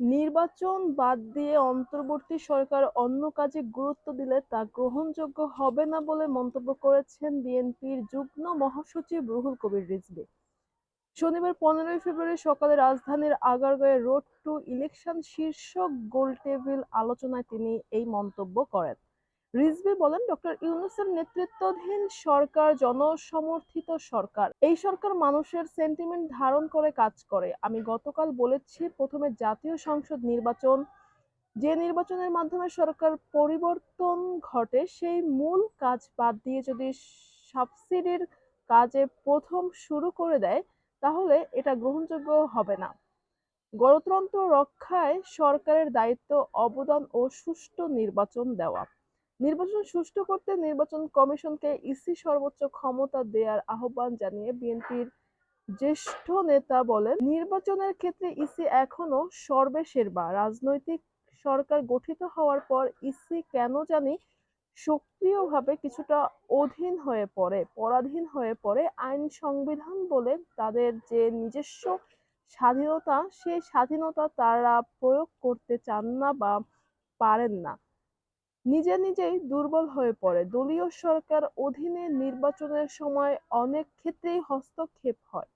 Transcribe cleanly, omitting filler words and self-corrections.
নির্বাচন বাদ দিয়ে অন্তর্বর্তী সরকার অন্য কাজে গুরুত্ব দিলে তা গ্রহণযোগ্য হবে না বলে মন্তব্য করেছেন বিএনপির যুগ্ম মহাসচিব রুহুল কবির রিজভী। শনিবার ১৫ই ফেব্রুয়ারি সকালে রাজধানীর আগারগাঁওয়ে রোড টু ইলেকশন শীর্ষক গোলটেবিল আলোচনায় তিনি এই মন্তব্য করেন। রিজভী বলেন, ডক্টর ইউনূসের নেতৃত্বাধীন সরকার জনসমর্থিত সরকার। এই সরকার মানুষের সেন্টিমেন্ট ধারণ করে কাজ করে। আমি গতকাল বলেছি, প্রথমে জাতীয় সংসদ নির্বাচন, যে নির্বাচনের মাধ্যমে সরকার পরিবর্তন ঘটে, সেই মূল কাজ বাদ দিয়ে যদি সাবসিডির কাজে প্রথম শুরু করে দেয়, তাহলে এটা গ্রহণযোগ্য হবে না। গণতন্ত্র রক্ষায় সরকারের দায়িত্ব, অবদান ও সুষ্ঠু নির্বাচন দেওয়া। নির্বাচন সুষ্ঠু করতে নির্বাচন কমিশনকে ইসি সর্বোচ্চ ক্ষমতা দেওয়ার আহ্বান জানিয়ে বিএনপির জ্যেষ্ঠ নেতা বলেন, নির্বাচনের ক্ষেত্রে ইসি এখনো সর্বেসের্বা। রাজনৈতিক সরকার গঠিত হওয়ার পর ইসি কেন জানি সক্রিয়ভাবে কিছুটা পরাধীন হয়ে পড়ে। আইন সংবিধান বলে তাদের যে নিজস্ব স্বাধীনতা, সেই স্বাধীনতা তারা প্রয়োগ করতে চান না বা পারেন না। নিজেই দুর্বল হয়ে পড়ে। দলীয় সরকার অধীনে নির্বাচনের সময় অনেক ক্ষেত্রেই হস্তক্ষেপ হয়।